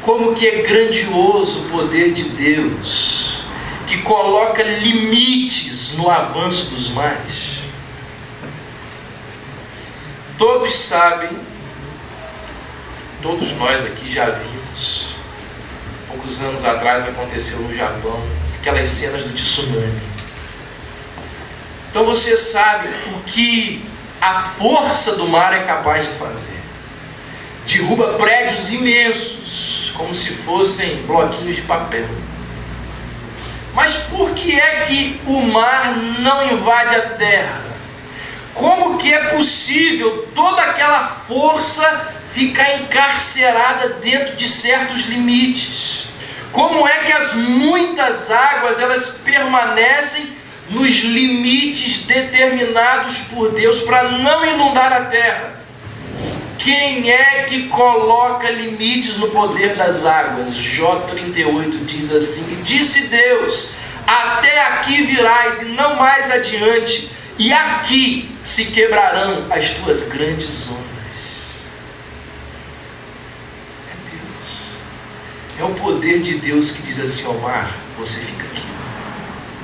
Como que é grandioso o poder de Deus, que coloca limites no avanço dos mares. Todos sabem, todos nós aqui já vimos, poucos anos atrás aconteceu no Japão, aquelas cenas do tsunami. Então você sabe o que a força do mar é capaz de fazer. Derruba prédios imensos, como se fossem bloquinhos de papel. Mas por que é que o mar não invade a terra? Como que é possível toda aquela força ficar encarcerada dentro de certos limites? Como é que as muitas águas elas permanecem nos limites determinados por Deus para não inundar a terra? Quem é que coloca limites no poder das águas? Jó 38 diz assim: disse Deus, até aqui virás e não mais adiante, e aqui se quebrarão as tuas grandes ondas. É Deus, é o poder de Deus que diz assim: ó mar, você fica aqui,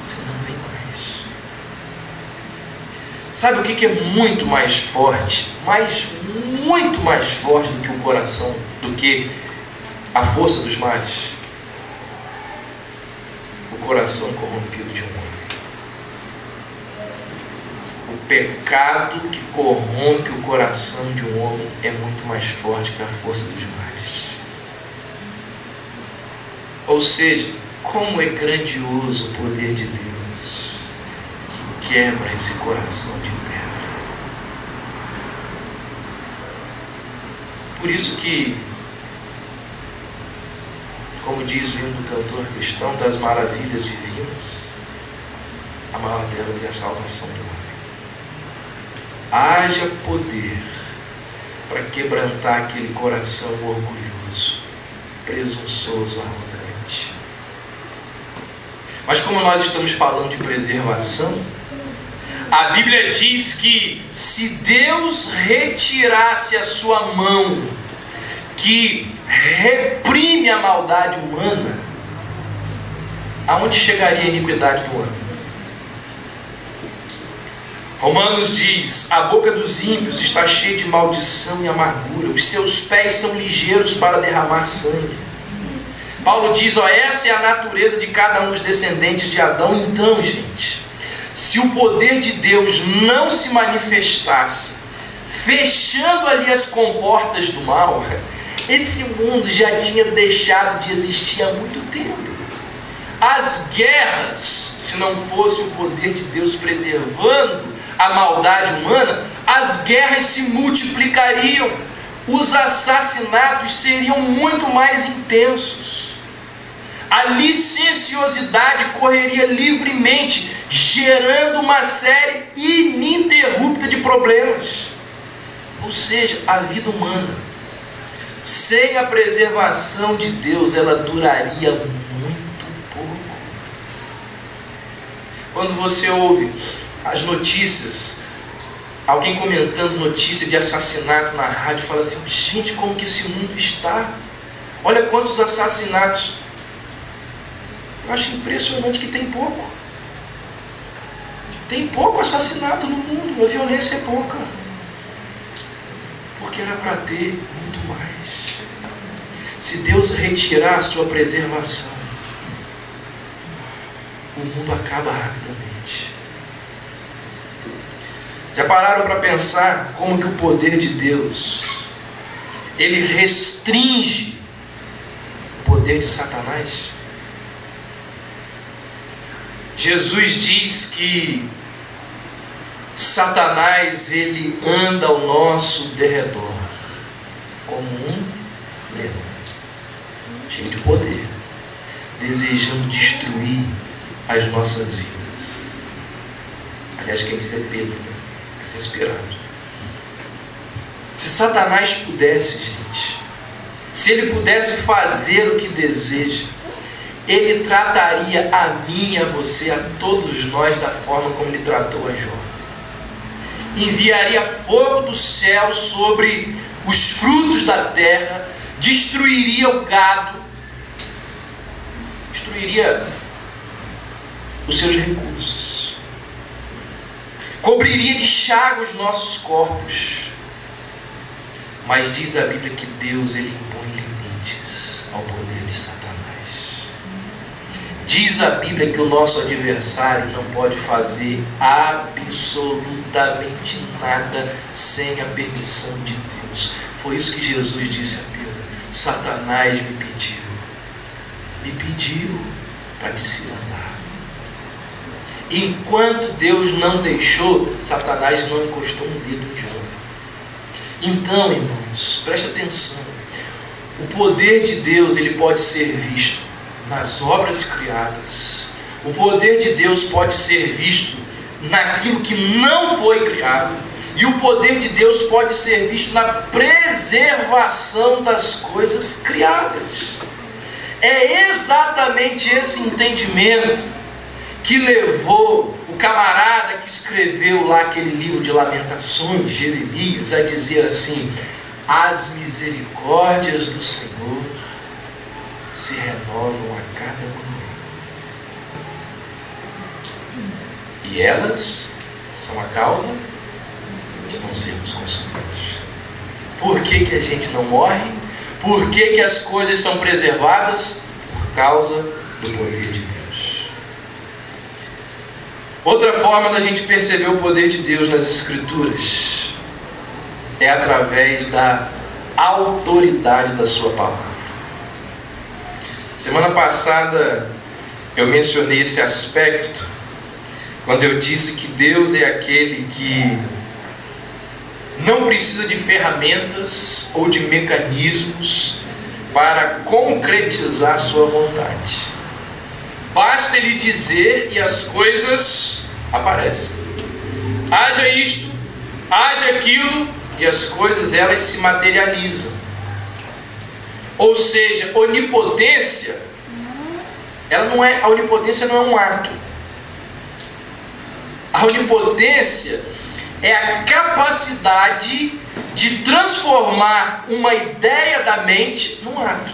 você não vem mais. Sabe o que é muito mais forte, muito mais forte do que o coração, do que a força dos mares? O coração corrompido de um homem. O pecado que corrompe o coração de um homem é muito mais forte que a força dos mares. Ou seja, como é grandioso o poder de Deus que quebra esse coração de pedra. Por isso que, como diz o hino do cantor cristão, das maravilhas divinas, a maior delas é a salvação do homem. Haja poder para quebrantar aquele coração orgulhoso, presunçoso, arrogante. Mas como nós estamos falando de preservação, a Bíblia diz que se Deus retirasse a sua mão que reprime a maldade humana, aonde chegaria a iniquidade do homem? Romanos diz: a boca dos ímpios está cheia de maldição e amargura, os seus pés são ligeiros para derramar sangue. Paulo diz: ó, essa é a natureza de cada um dos descendentes de Adão. Então, gente, se o poder de Deus não se manifestasse, fechando ali as comportas do mal, esse mundo já tinha deixado de existir há muito tempo. As guerras, se não fosse o poder de Deus preservando a maldade humana, as guerras se multiplicariam, os assassinatos seriam muito mais intensos, a licenciosidade correria livremente, gerando uma série ininterrupta de problemas. Ou seja, a vida humana, sem a preservação de Deus, ela duraria muito pouco. Quando você ouve as notícias, alguém comentando notícia de assassinato na rádio, fala assim: gente, como que esse mundo está? Olha quantos assassinatos. Eu acho impressionante que tem pouco. Tem pouco assassinato no mundo, a violência é pouca. Porque era para ter muito mais. Se Deus retirar a sua preservação, o mundo acaba rapidamente. Já pararam para pensar como que o poder de Deus, ele restringe o poder de Satanás? Jesus diz que Satanás, ele anda ao nosso derredor como um leão, cheio de poder, desejando destruir as nossas vidas. Aliás, quem diz é Pedro, né? Desesperado. Se Satanás pudesse, gente, se ele pudesse fazer o que deseja, ele trataria a mim e a você, a todos nós, da forma como ele tratou a Jó. Enviaria fogo do céu sobre os frutos da terra, destruiria o gado, destruiria os seus recursos, cobriria de chaga os nossos corpos. Mas diz a Bíblia que Deus, ele impõe limites ao poder de Satanás. Diz a Bíblia que o nosso adversário não pode fazer absolutamente nada sem a permissão de Deus. Foi isso que Jesus disse a Pedro: Satanás me pediu para te cilanar. Enquanto Deus não deixou, Satanás não encostou um dedo de ouro. Então, irmãos, preste atenção. O poder de Deus, ele pode ser visto nas obras criadas. O poder de Deus pode ser visto naquilo que não foi criado. E o poder de Deus pode ser visto na preservação das coisas criadas. É exatamente esse entendimento que levou o camarada que escreveu lá aquele livro de Lamentações, Jeremias, a dizer assim: as misericórdias do Senhor se renovam a cada manhã, e elas são a causa de não sermos consumidos. Por que que a gente não morre? Por que que as coisas são preservadas? Por causa do poder de Deus. Outra forma da gente perceber o poder de Deus nas Escrituras é através da autoridade da sua palavra. Semana passada eu mencionei esse aspecto quando eu disse que Deus é aquele que não precisa de ferramentas ou de mecanismos para concretizar sua vontade. Basta ele dizer e as coisas aparecem. Haja isto, haja aquilo, e as coisas elas se materializam. Ou seja, onipotência, a onipotência não é um ato. A onipotência é a capacidade de transformar uma ideia da mente num ato.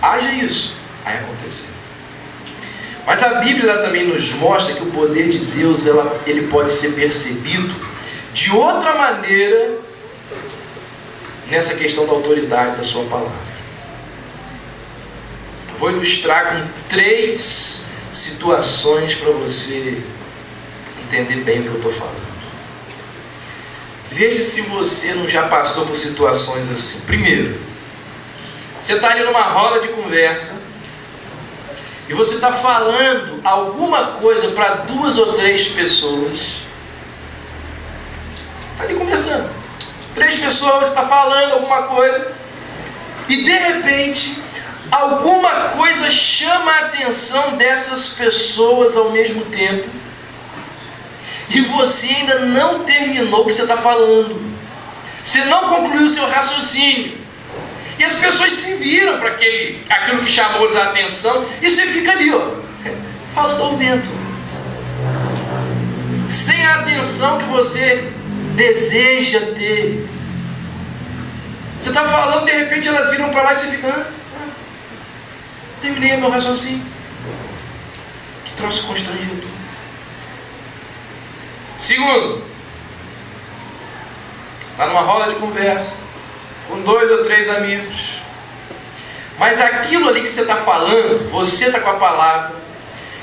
Haja isso, aí aconteceu. Mas a Bíblia também nos mostra que o poder de Deus ele pode ser percebido de outra maneira nessa questão da autoridade da sua palavra. Eu vou ilustrar com 3 situações para você entender bem o que eu estou falando. Veja se você não já passou por situações assim. Primeiro, você está ali numa roda de conversa e você está falando alguma coisa para 2 ou 3 pessoas. Está ali conversando, 3 pessoas, você está falando alguma coisa e de repente alguma coisa chama a atenção dessas pessoas ao mesmo tempo e você ainda não terminou o que você está falando. Você não concluiu o seu raciocínio. E as pessoas se viram para aquilo que chamou-lhes a atenção, e você fica ali, falando ao vento, sem a atenção que você deseja ter. Você está falando, de repente elas viram para lá e você fica: terminei meu raciocínio. Que troço constrangedor. Segundo, você está numa roda de conversa com 2 ou 3 amigos, mas aquilo ali que você está falando, você está com a palavra,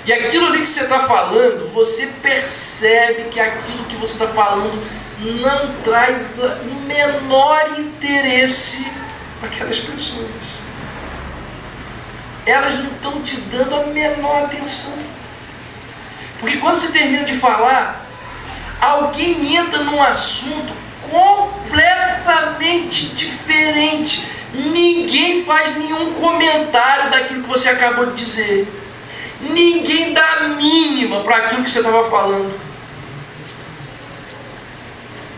e aquilo ali que você está falando, você percebe que aquilo que você está falando não traz o menor interesse para aquelas pessoas. Elas não estão te dando a menor atenção, porque quando você termina de falar, alguém entra num assunto completamente diferente. Ninguém faz nenhum comentário daquilo que você acabou de dizer. Ninguém dá a mínima para aquilo que você estava falando.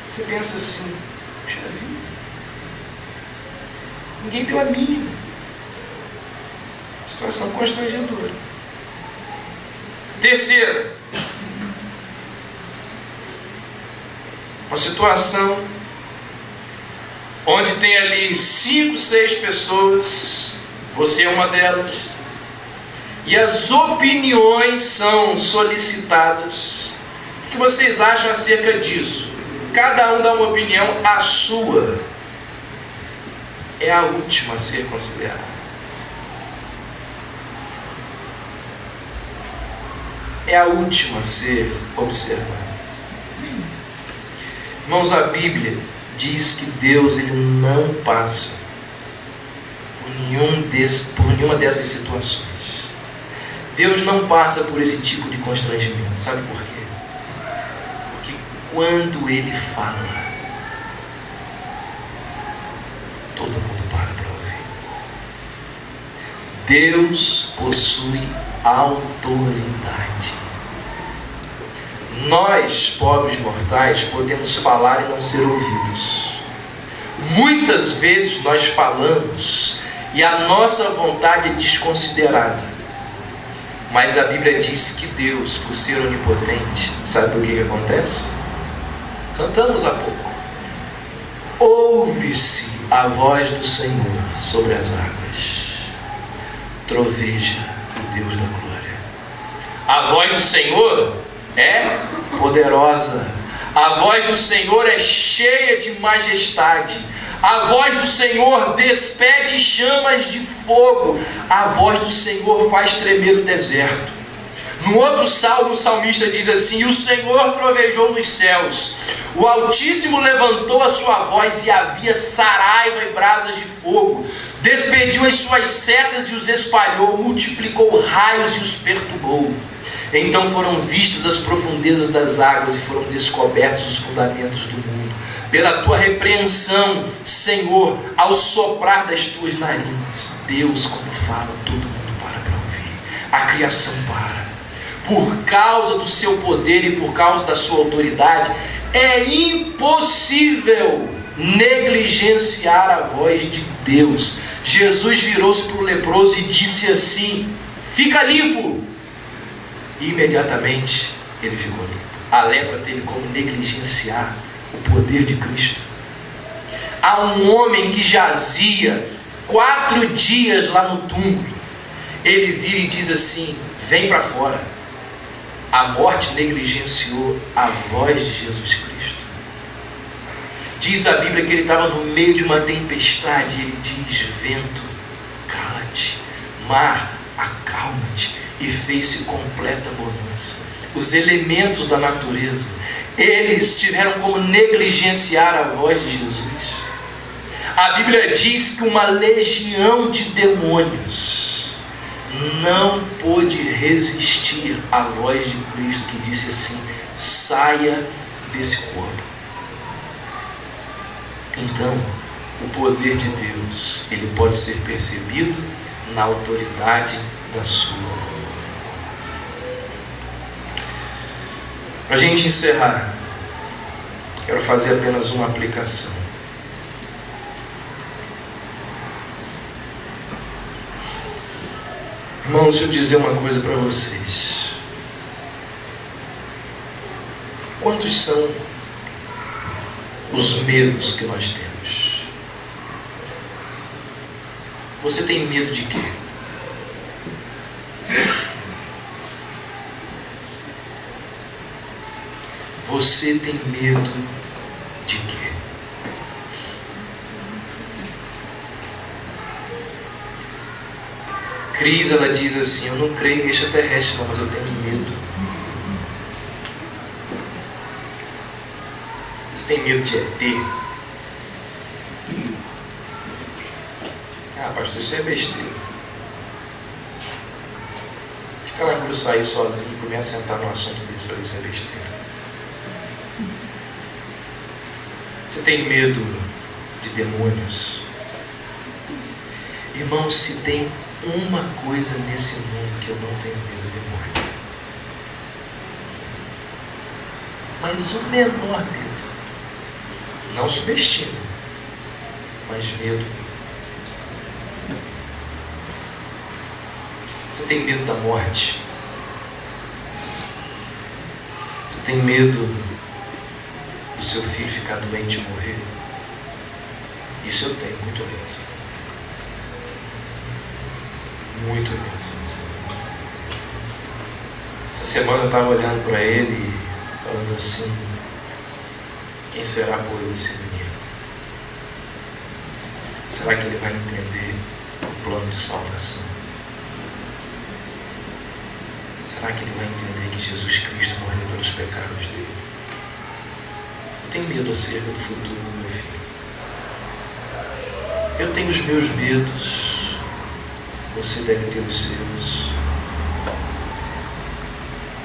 Você pensa assim: puxa vida, ninguém deu a mínima. Situação constrangedora. Terceiro, uma situação onde tem ali 5, 6 pessoas, você é uma delas, e as opiniões são solicitadas. O que vocês acham acerca disso? Cada um dá uma opinião, a sua é a última a ser considerada. É a última a ser observada. Irmãos, a Bíblia diz que Deus ele não passa por nenhuma dessas situações. Deus não passa por esse tipo de constrangimento. Sabe por quê? Porque quando Ele fala, todo mundo para ouvir. Deus possui autoridade. Nós, pobres mortais, podemos falar e não ser ouvidos. Muitas vezes nós falamos e a nossa vontade é desconsiderada. Mas a Bíblia diz que Deus, por ser onipotente, sabe o que acontece? Cantamos há pouco. Ouve-se a voz do Senhor sobre as águas. Troveja o Deus da glória. A voz do Senhor é poderosa. A voz do Senhor é cheia de majestade. A voz do Senhor despede chamas de fogo. A voz do Senhor faz tremer o deserto. No outro salmo, o salmista diz assim: e o Senhor trovejou nos céus, o Altíssimo levantou a sua voz e havia saraiva e brasas de fogo. Despediu as suas setas e os espalhou, multiplicou raios e os perturbou. Então foram vistas as profundezas das águas e foram descobertos os fundamentos do mundo. Pela tua repreensão, Senhor, ao soprar das tuas narinas, Deus, quando fala, todo mundo para ouvir. A criação para. Por causa do seu poder e por causa da sua autoridade, é impossível negligenciar a voz de Deus. Jesus virou-se para o leproso e disse assim: fica limpo. E imediatamente ele ficou limpo. A lepra teve como negligenciar o poder de Cristo. Há um homem que jazia 4 dias lá no túmulo. Ele vira e diz assim: vem para fora. A morte negligenciou a voz de Jesus Cristo. Diz a Bíblia que ele estava no meio de uma tempestade. Ele diz: vento, cala-te. Mar, acalma-te. E fez-se completa bonança. Os elementos da natureza, eles tiveram como negligenciar a voz de Jesus. A Bíblia diz que uma legião de demônios não pôde resistir à voz de Cristo, que disse assim: saia desse corpo. Então, o poder de Deus, ele pode ser percebido na autoridade da sua. Para a gente encerrar, quero fazer apenas uma aplicação. Irmãos, deixa eu dizer uma coisa para vocês. Quantos são os medos que nós temos? Você tem medo de quê? Você tem medo de quê? Cris, ela diz assim: eu não creio em extraterrestre não, mas eu tenho medo. Você tem medo de ET? Ah, pastor, isso é besteira. Fica lá em Gruçaí sozinho e começa a sentar num assunto desse para ver se é besteira. Você tem medo de demônios? Irmão, se tem uma coisa nesse mundo que eu não tenho medo de demônio, mas o menor medo, não subestime, mas medo. Você tem medo da morte? Você tem medo do seu filho ficar doente e morrer? Isso eu tenho muito medo. Muito medo. Essa semana eu estava olhando para ele e falando assim: quem será, pois, esse menino? Será que ele vai entender o plano de salvação? Será que ele vai entender que Jesus Cristo morreu pelos pecados dele? Eu tenho medo acerca do futuro do meu filho. Eu tenho os meus medos, você deve ter os seus.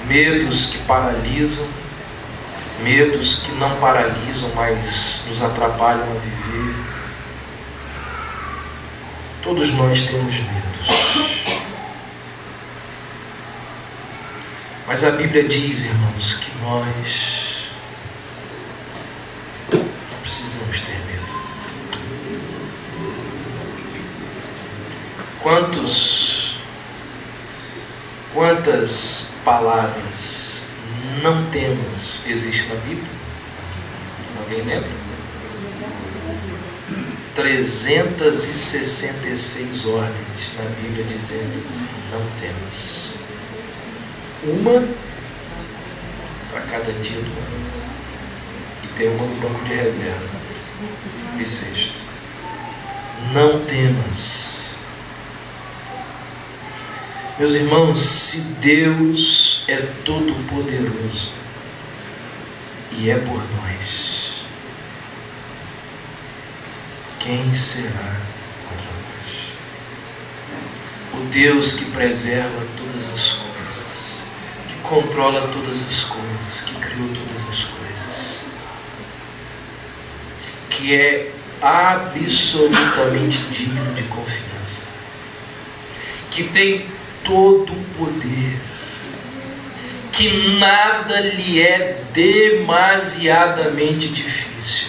Medos que paralisam, medos que não paralisam, mas nos atrapalham a viver. Todos nós temos medos. Mas a Bíblia diz, irmãos, que nós não precisamos ter medo. Quantas palavras não temas existem na Bíblia? Alguém lembra? 366 ordens na Bíblia dizendo: não temas. Uma para cada dia do ano. E tem uma no banco de reserva. Bissexto. Não temas. Meus irmãos, se Deus é todo poderoso e é por nós, quem será contra nós? O Deus que preserva todas as coisas, que controla todas as coisas, que criou todas as coisas, que é absolutamente digno de confiança, que tem todo o poder, que nada lhe é demasiadamente difícil.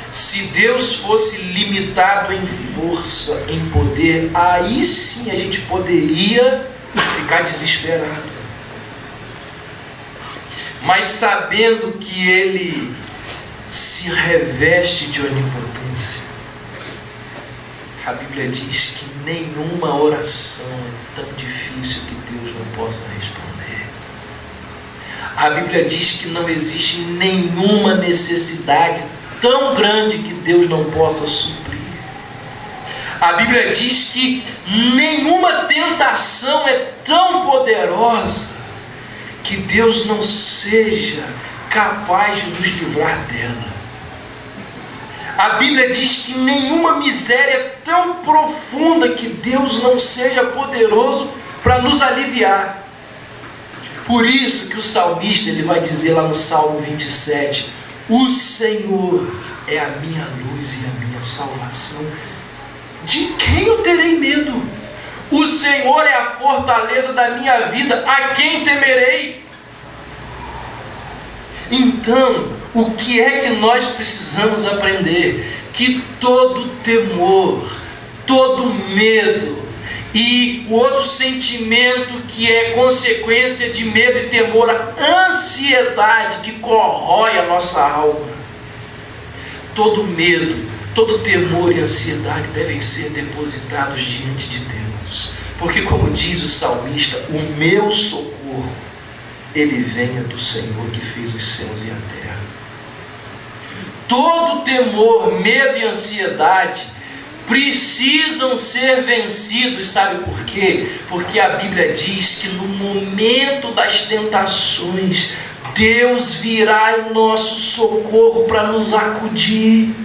Se Deus fosse limitado em força, em poder, aí sim a gente poderia ficar desesperado. Mas sabendo que Ele se reveste de onipotência, a Bíblia diz que nenhuma oração é tão difícil que Deus não possa responder. A Bíblia diz que não existe nenhuma necessidade tão grande que Deus não possa suprir. A Bíblia diz que nenhuma tentação é tão poderosa que Deus não seja capaz de nos livrar dela. A Bíblia diz que nenhuma miséria é tão profunda que Deus não seja poderoso para nos aliviar. Por isso que o salmista ele vai dizer lá no Salmo 27: o Senhor é a minha luz e a minha salvação. De quem eu terei medo? O Senhor é a fortaleza da minha vida. A quem temerei? Então, o que é que nós precisamos aprender? Que todo temor, todo medo e o outro sentimento que é consequência de medo e temor, a ansiedade que corrói a nossa alma, todo medo, todo temor e ansiedade devem ser depositados diante de Deus, porque como diz o salmista, o meu socorro, ele venha do Senhor que fez os céus e a terra. Todo temor, medo e ansiedade precisam ser vencidos, sabe por quê? Porque a Bíblia diz que no momento das tentações, Deus virá em nosso socorro para nos acudir.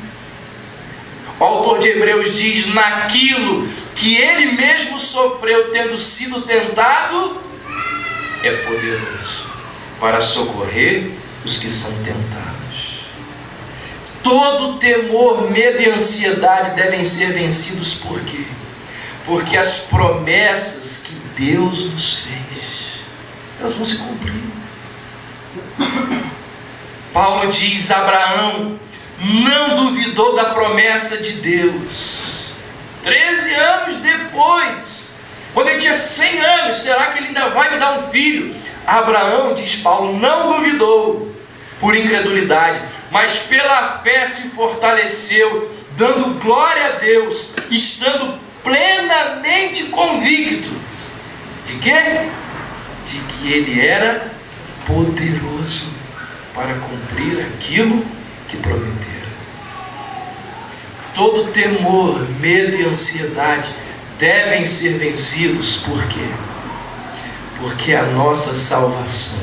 O autor de Hebreus diz: naquilo que ele mesmo sofreu tendo sido tentado, é poderoso para socorrer os que são tentados. Todo temor, medo e ansiedade devem ser vencidos. Por quê? Porque as promessas que Deus nos fez, elas vão se cumprir. Paulo diz: Abraão não duvidou da promessa de Deus. 13 anos depois, quando ele tinha 100 anos, será que ele ainda vai me dar um filho? Abraão, diz Paulo, não duvidou por incredulidade, mas pela fé se fortaleceu, dando glória a Deus, estando plenamente convicto de quê? De que Ele era poderoso para cumprir aquilo que prometera. Todo temor, medo e ansiedade devem ser vencidos. Por quê? Porque a nossa salvação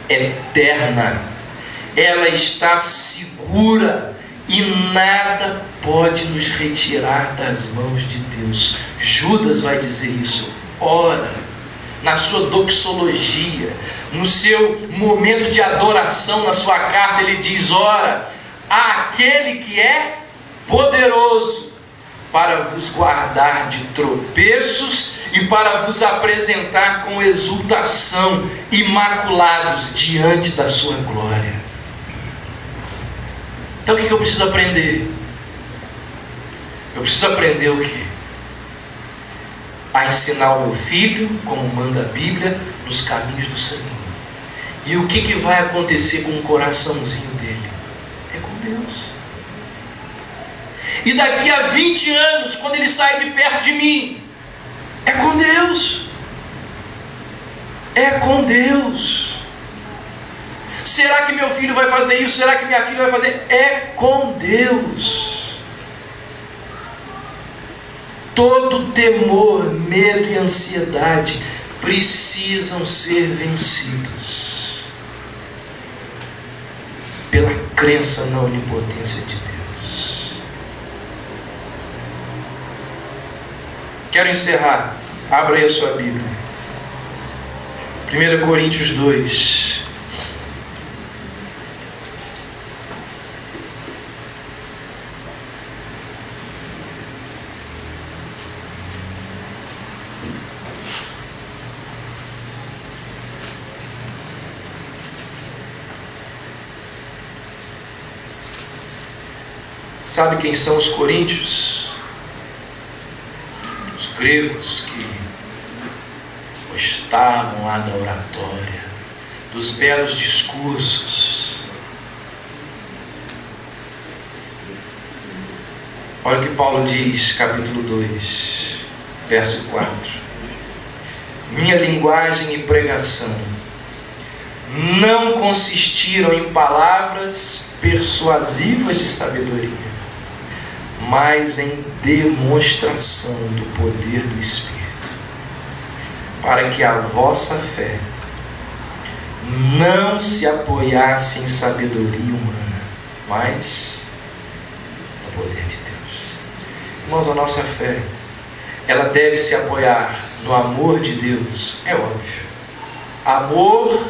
é eterna, ela está segura e nada pode nos retirar das mãos de Deus. Judas vai dizer isso. Ora, na sua doxologia, no seu momento de adoração, na sua carta, ele diz: ora, aquele que é poderoso para vos guardar de tropeços e para vos apresentar com exultação, imaculados diante da sua glória. Então o que eu preciso aprender? Eu preciso aprender o quê? A ensinar o meu filho, como manda a Bíblia, nos caminhos do Senhor. E o que vai acontecer com o coraçãozinho dele? É com Deus. E daqui a 20 anos, quando ele sai de perto de mim, é com Deus. É com Deus. Será que meu filho vai fazer isso? Será que minha filha vai fazer? É com Deus. Todo temor, medo e ansiedade precisam ser vencidos pela crença na onipotência de Deus. Quero encerrar. Abra aí a sua Bíblia. 1 Coríntios 2. Sabe quem são os coríntios? Os gregos que gostavam lá da oratória, dos belos discursos. Olha o que Paulo diz, capítulo 2, verso 4. Minha linguagem e pregação não consistiram em palavras persuasivas de sabedoria, mas em demonstração do poder do Espírito, para que a vossa fé não se apoiasse em sabedoria humana, mas no poder de Deus. Irmãos, a nossa fé, ela deve se apoiar no amor de Deus, é óbvio. Amor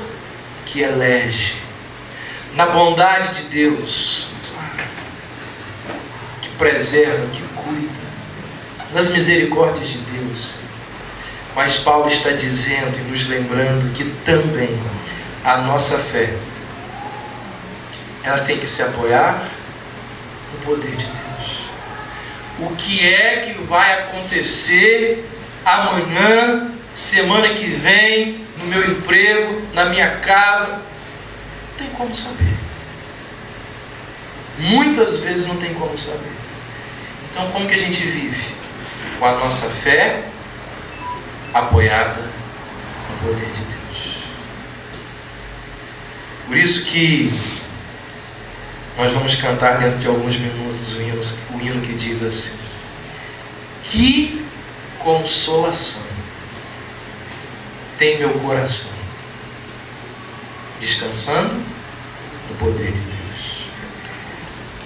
que elege, na bondade de Deus, que preserva, que cuida, nas misericórdias de Deus. Mas Paulo está dizendo e nos lembrando que também a nossa fé, ela tem que se apoiar no poder de Deus. O que é que vai acontecer amanhã, semana que vem, no meu emprego, na minha casa? Não tem como saber. Muitas vezes não tem como saber. Então, como que a gente vive? Com a nossa fé apoiada no poder de Deus. Por isso que nós vamos cantar dentro de alguns minutos o hino que diz assim: que consolação tem meu coração, descansando no poder de Deus.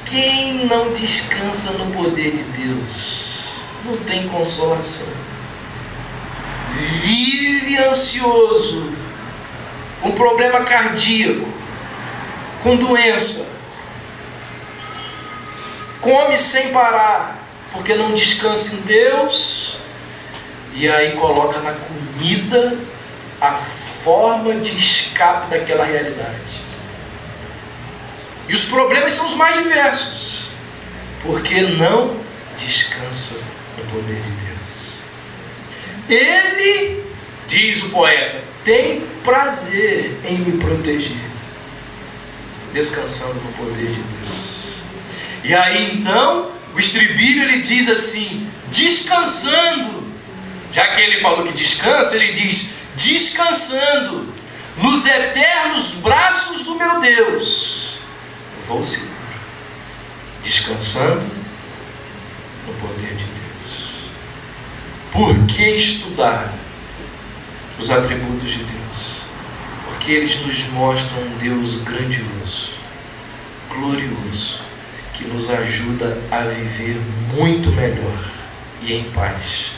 Quem não descansa no poder de Deus não tem consolação. Vive ansioso, com problema cardíaco, com doença, come sem parar, porque não descansa em Deus, e aí coloca na comida a forma de escape daquela realidade. E os problemas são os mais diversos, porque não descansa no poder de Deus. Ele, diz o poeta, tem prazer em me proteger. descansando no poder de Deus. E aí então, o estribilho ele diz assim, descansando. Já que ele falou que descansa, ele diz, descansando nos eternos braços do meu Deus, vou seguro, descansando no poder de Deus. Por que estudar os atributos de Deus? Porque eles nos mostram um Deus grandioso, glorioso, que nos ajuda a viver muito melhor e em paz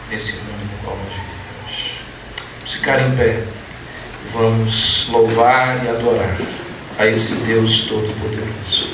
nesse mundo no qual nós vivemos. Vamos ficar em pé, vamos louvar e adorar a esse Deus Todo-Poderoso.